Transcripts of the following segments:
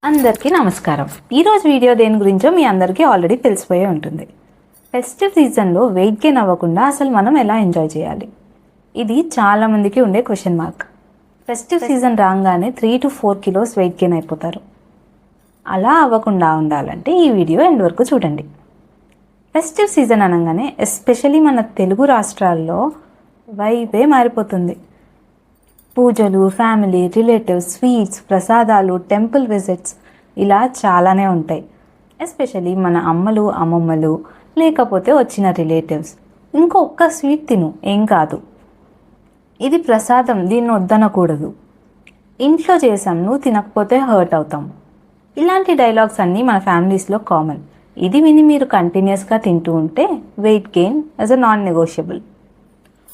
అందరికీ నమస్కారం. ఈరోజు వీడియో దేని గురించో మీ అందరికీ ఆల్రెడీ తెలిసిపోయే ఉంటుంది. ఫెస్టివ్ సీజన్లో వెయిట్ గెయిన్ అవ్వకుండా అసలు మనం ఎలా ఎంజాయ్ చేయాలి? ఇది చాలామందికి ఉండే క్వశ్చన్ మార్క్. ఫెస్టివ్ సీజన్ రాగానే 3 to 4 kilos వెయిట్ గెయిన్ అయిపోతారు. అలా అవ్వకుండా ఉండాలంటే ఈ వీడియో ఎండ్ వరకు చూడండి. ఫెస్టివ్ సీజన్ అనగానే ఎస్పెషలీ మన తెలుగు రాష్ట్రాల్లో వైబే మారిపోతుంది. పూజలు, ఫ్యామిలీ, రిలేటివ్స్, స్వీట్స్, ప్రసాదాలు, టెంపుల్ విజిట్స్ ఇలా చాలానే ఉంటాయి. ఎస్పెషలీ మన అమ్మలు, అమ్మమ్మలు లేకపోతే వచ్చిన రిలేటివ్స్ ఇంకొక స్వీట్ తిను ఏం కాదు, ఇది ప్రసాదం, దీన్ని వద్దనకూడదు, ఇంట్లో చేసాం నువ్వు తినకపోతే హర్ట్ అవుతాం. ఇలాంటి డైలాగ్స్ అన్నీ మన ఫ్యామిలీస్లో కామన్. ఇది విని మీరు కంటిన్యూస్గా తింటూ ఉంటే weight gain as a non negotiable.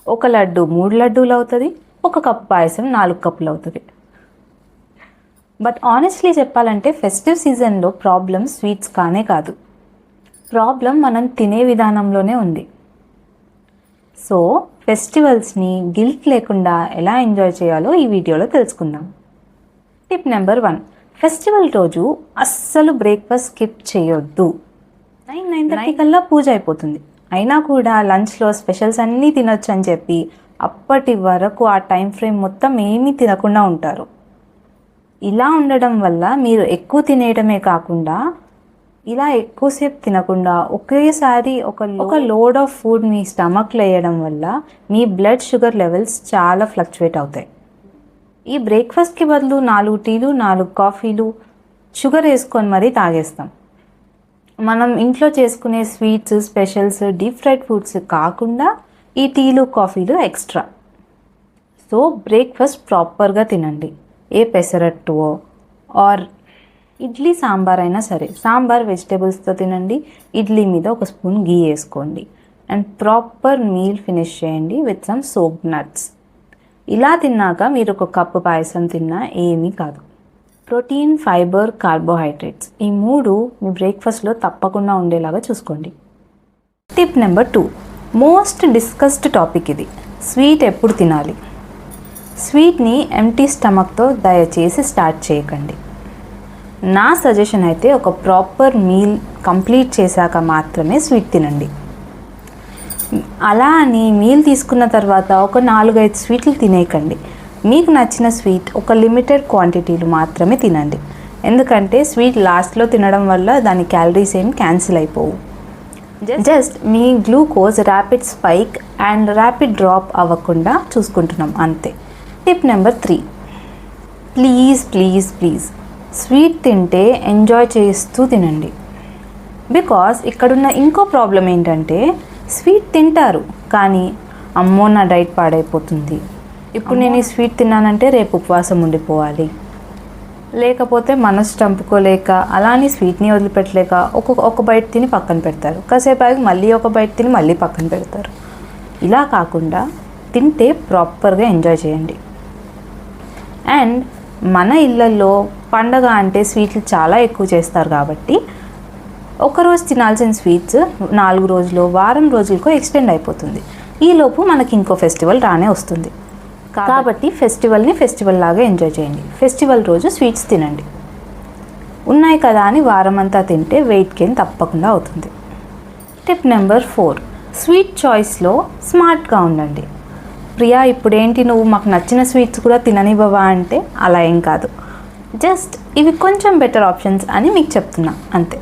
ఒక లడ్డు 3 లడ్డూలు అవుతుంది, ఒక కప్పు పాయసం 4 కప్పులు అవుతుంది. బట్ ఆనెస్ట్లీ చెప్పాలంటే ఫెస్టివ్ సీజన్లో ప్రాబ్లం స్వీట్స్ కానే కాదు, ప్రాబ్లం మనం తినే విధానంలోనే ఉంది. సో ఫెస్టివల్స్ని గిల్ట్ లేకుండా ఎలా ఎంజాయ్ చేయాలో ఈ వీడియోలో తెలుసుకుందాం. టిప్ నెంబర్ 1, ఫెస్టివల్ రోజు అస్సలు బ్రేక్ఫాస్ట్ స్కిప్ చేయొద్దు. 9:30 కల్లా పూజ అయిపోతుంది, అయినా కూడా లంచ్లో స్పెషల్స్ అన్నీ తినొచ్చు అని చెప్పి అప్పటి వరకు ఆ టైం ఫ్రేమ్ మొత్తం ఏమీ తినకుండా ఉంటారు. ఇలా ఉండడం వల్ల మీరు ఎక్కువ తినేయడమే కాకుండా ఇలా ఎక్కువసేపు తినకుండా ఒకేసారి ఒక లోడ్ ఆఫ్ ఫుడ్ మీ స్టమక్లో వేయడం వల్ల మీ బ్లడ్ షుగర్ లెవెల్స్ చాలా ఫ్లక్చువేట్ అవుతాయి. ఈ బ్రేక్ఫాస్ట్కి బదులు 4 టీలు 4 కాఫీలు షుగర్ వేసుకొని మరీ తాగేస్తాం. మనం ఇంట్లో చేసుకునే sweets, specials, deep fried foods కాకుండా ఈ టీలు, కాఫీలు ఎక్స్ట్రా. సో బ్రేక్ఫాస్ట్ ప్రాపర్గా తినండి. ఏ పెసరట్టు ఆర్ ఇడ్లీ సాంబార్ అయినా సరే, సాంబార్ వెజిటేబుల్స్తో తినండి, ఇడ్లీ మీద ఒక స్పూన్ గీ వేసుకోండి అండ్ ప్రాపర్ మీల్ ఫినిష్ చేయండి విత్ సమ్ సోప్ నట్స్. ఇలా తిన్నాక మీరు ఒక కప్పు పాయసం తిన్నా ఏమీ కాదు. ప్రోటీన్, ఫైబర్, కార్బోహైడ్రేట్స్ ఈ 3 మీ బ్రేక్ఫాస్ట్లో తప్పకుండా ఉండేలాగా చూసుకోండి. Tip number 2, most discussed topic ఇది. స్వీట్ ఎప్పుడు తినాలి? స్వీట్ని ఎంటీ స్టమక్తో దయచేసి స్టార్ట్ చేయకండి. నా సజెషన్ అయితే ఒక ప్రాపర్ మీల్ కంప్లీట్ చేశాక మాత్రమే స్వీట్ తినండి. అలా అని మీల్ తీసుకున్న తర్వాత ఒక 4-5 స్వీట్లు తినేయకండి. మీకు నచ్చిన స్వీట్ ఒక లిమిటెడ్ క్వాంటిటీలు మాత్రమే తినండి. ఎందుకంటే స్వీట్ లాస్ట్లో తినడం వల్ల దాని క్యాలరీస్ ఏం క్యాన్సిల్ అయిపోవు. Just me glucose rapid spike and rapid drop అవ్వకుండా చూసుకుంటున్నాం అంతే. Tip number 3, please please please sweet తింటే ఎంజాయ్ చేస్తూ తినండి. బికాస్ ఇక్కడున్న ఇంకో ప్రాబ్లం ఏంటంటే స్వీట్ తింటారు కానీ అమ్మో నా డైట్ పాడైపోతుంది, ఇప్పుడు నేను ఈ స్వీట్ తిన్నానంటే రేపు ఉపవాసం ఉండిపోవాలి, లేకపోతే మనసు చంపుకోలేక అలానే స్వీట్ని వదిలిపెట్టలేక ఒక బైట్ తిని పక్కన పెడతారు, కాసేపు ఆగి మళ్ళీ ఒక బైట్ తిని మళ్ళీ పక్కన పెడతారు. ఇలా కాకుండా తింటే ప్రాపర్గా ఎంజాయ్ చేయండి. అండ్ మన ఇళ్ళల్లో పండగ అంటే స్వీట్లు చాలా ఎక్కువ చేస్తారు కాబట్టి ఒకరోజు తినాల్సిన స్వీట్స్ 4 రోజులు, వారం రోజులకో ఎక్స్టెండ్ అయిపోతుంది. ఈలోపు మనకి ఇంకో ఫెస్టివల్ రానే వస్తుంది. కాబట్టి ఫెస్టివల్ని ఫెస్టివల్ లాగా ఎంజాయ్ చేయండి. ఫెస్టివల్ రోజు స్వీట్స్ తినండి. ఉన్నాయి కదా అని వారం అంతా తింటే వెయిట్ గెయిన్ తప్పకుండా అవుతుంది. టిప్ నెంబర్ 4, స్వీట్ చాయిస్లో స్మార్ట్గా ఉండండి. ప్రియా ఇప్పుడేంటి నువ్వు మాకు నచ్చిన స్వీట్స్ కూడా తిననివ్వవా అంటే అలా ఏం కాదు, జస్ట్ ఇవి కొంచెం బెటర్ ఆప్షన్స్ అని మీకు చెప్తున్నా అంతే.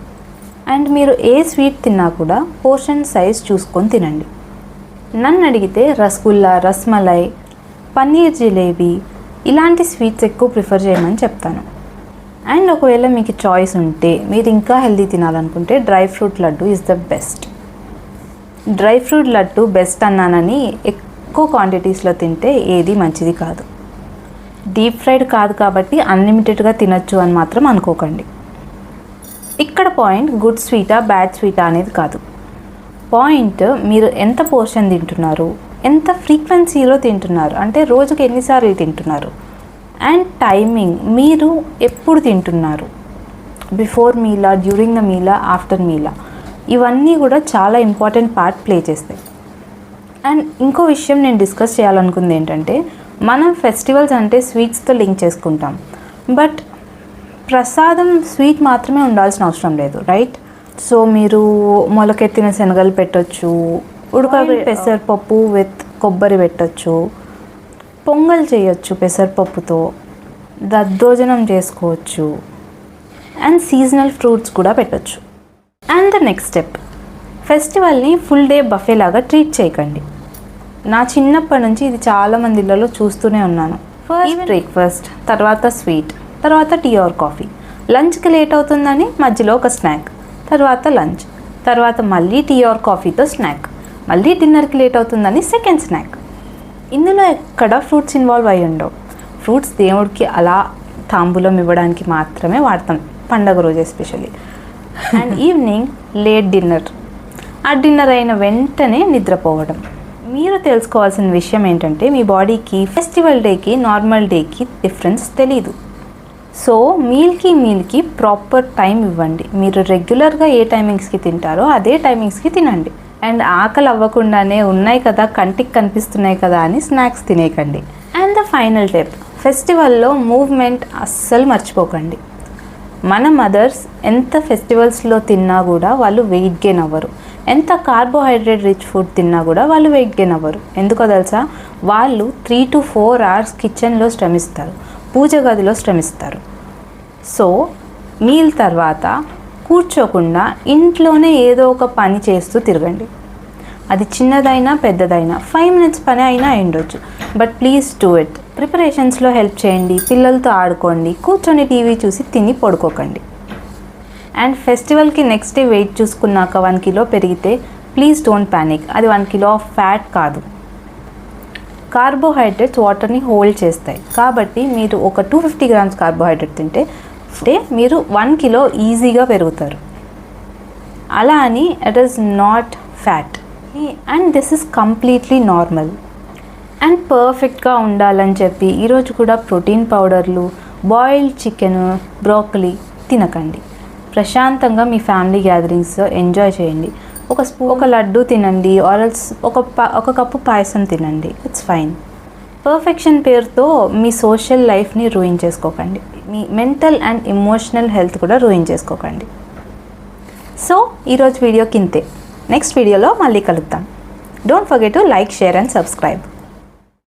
అండ్ మీరు ఏ స్వీట్ తిన్నా కూడా పోర్షన్ సైజ్ చూసుకొని తినండి. నన్ను అడిగితే రసగుల్లా, రస్మలై, పన్నీర్ జిలేబీ ఇలాంటి స్వీట్స్ ఎక్కువ ప్రిఫర్ చేయమని చెప్తాను. అండ్ ఒకవేళ మీకు చాయిస్ ఉంటే మీరు ఇంకా హెల్దీ తినాలనుకుంటే dry fruit laddu is the best. Dry fruit laddu best అన్నానని ఎక్కువ క్వాంటిటీస్లో తింటే ఏది మంచిది కాదు. డీప్ ఫ్రైడ్ కాదు కాబట్టి అన్లిమిటెడ్గా తినొచ్చు అని మాత్రం అనుకోకండి. ఇక్కడ పాయింట్ గుడ్ స్వీటా బ్యాడ్ స్వీటా అనేది కాదు, పాయింట్ మీరు ఎంత పోర్షన్ తింటున్నారు, ఎంత ఫ్రీక్వెన్సీలో తింటున్నారు, అంటే రోజుకి ఎన్నిసార్లు తింటున్నారు, అండ్ టైమింగ్ మీరు ఎప్పుడు తింటున్నారు, బిఫోర్ మీలా, డ్యూరింగ్ ద మీలా, ఆఫ్టర్ మీలా, ఇవన్నీ కూడా చాలా ఇంపార్టెంట్ పార్ట్ ప్లే చేస్తాయి. అండ్ ఇంకో విషయం నేను డిస్కస్ చేయాలనుకుంది ఏంటంటే మనం ఫెస్టివల్స్ అంటే స్వీట్స్తో లింక్ చేసుకుంటాం, బట్ ప్రసాదం స్వీట్ మాత్రమే ఉండాల్సిన అవసరం లేదు, రైట్? సో మీరు మొలకెత్తిన శనగలు పెట్టొచ్చు, పెసరపప్పు విత్ కొబ్బరి పెట్టొచ్చు, పొంగల్ చేయొచ్చు పెసరపప్పుతో, దద్దోజనం చేసుకోవచ్చు, అండ్ సీజనల్ ఫ్రూట్స్ కూడా పెట్టొచ్చు. అండ్ ద నెక్స్ట్ స్టెప్, ఫెస్టివల్ని ఫుల్ డే బఫే లాగా ట్రీట్ చేయకండి. నా చిన్నప్పటి నుంచి ఇది చాలామంది ఇళ్ళలో చూస్తూనే ఉన్నాను. ఫస్ట్ బ్రేక్ఫాస్ట్, తర్వాత స్వీట్, తర్వాత టీ ఆర్ కాఫీ, లంచ్కి లేట్ అవుతుందని మధ్యలో ఒక స్నాక్, తర్వాత లంచ్, తర్వాత మళ్ళీ టీ ఆర్ కాఫీతో స్నాక్, మళ్ళీ డిన్నర్కి లేట్ అవుతుందని సెకండ్ స్నాక్. ఇందులో ఎక్కడ ఫ్రూట్స్ ఇన్వాల్వ్ అయ్యి ఉండవు. ఫ్రూట్స్ దేవుడికి అలా తాంబూలం ఇవ్వడానికి మాత్రమే వాడతాం, పండగ రోజు especially. And evening late dinner, ఆ డిన్నర్ అయిన వెంటనే నిద్రపోవడం. మీరు తెలుసుకోవాల్సిన విషయం ఏంటంటే మీ బాడీకి ఫెస్టివల్ డేకి నార్మల్ డేకి డిఫరెన్స్ తెలీదు. సో మీల్కి ప్రాపర్ టైం ఇవ్వండి. మీరు రెగ్యులర్గా ఏ టైమింగ్స్కి తింటారో అదే టైమింగ్స్కి తినండి. అండ్ ఆకలి అవ్వకుండానే ఉన్నాయి కదా, కంటికి కనిపిస్తున్నాయి కదా అని స్నాక్స్ తినేయకండి. అండ్ ద ఫైనల్ టిప్, ఫెస్టివల్లో మూవ్మెంట్ అస్సలు మర్చిపోకండి. మన మదర్స్ ఎంత ఫెస్టివల్స్లో తిన్నా కూడా వాళ్ళు వెయిట్ గెయిన్ అవ్వరు. ఎంత కార్బోహైడ్రేట్ రిచ్ ఫుడ్ తిన్నా కూడా వాళ్ళు వెయిట్ గెయిన్ అవ్వరు. ఎందుకో తెలుసా? వాళ్ళు 3 to 4 hours కిచెన్లో శ్రమిస్తారు, పూజ గదిలో శ్రమిస్తారు. సో మీల్ తర్వాత కూర్చోకుండా ఇంట్లోనే ఏదో ఒక పని చేస్తూ తిరగండి. అది చిన్నదైనా పెద్దదైనా 5 minutes పని అయినా అయ్యుండొచ్చు, బట్ ప్లీజ్ డూ ఇట్. ప్రిపరేషన్స్లో హెల్ప్ చేయండి, పిల్లలతో ఆడుకోండి, కూర్చొని టీవీ చూసి తిని పడుకోకండి. అండ్ ఫెస్టివల్కి నెక్స్ట్ డే వెయిట్ చూసుకున్నాక 1 kilo పెరిగితే ప్లీజ్ డోంట్ ప్యానిక్. అది 1 kilo ఆఫ్ ఫ్యాట్ కాదు. కార్బోహైడ్రేట్స్ వాటర్ని హోల్డ్ చేస్తాయి. కాబట్టి మీరు ఒక 250 grams కార్బోహైడ్రేట్ తింటే మీరు 1 kilo ఈజీగా పెరుగుతారు. అలా అని it is not fat, and this is completely normal. And పర్ఫెక్ట్గా ఉండాలని చెప్పి ఈరోజు కూడా ప్రోటీన్ పౌడర్లు, బాయిల్డ్ చికెన్, బ్రోకలీ తినకండి. ప్రశాంతంగా మీ ఫ్యామిలీ గ్యాదరింగ్స్ ఎంజాయ్ చేయండి. ఒక లడ్డు తినండి, ఆర్ఎల్స్ ఒక కప్పు పాయసం తినండి, ఇట్స్ ఫైన్. పర్ఫెక్షన్ పేరుతో మీ సోషల్ లైఫ్ని రూయిన్ చేసుకోకండి. మీ మెంటల్ అండ్ ఎమోషనల్ హెల్త్ కూడా రూయిన్ చేసుకోకండి. సో ఈరోజు వీడియోకి ఇంతే. నెక్స్ట్ వీడియోలో మళ్ళీ కలుద్దాం. Don't forget to like, share and subscribe.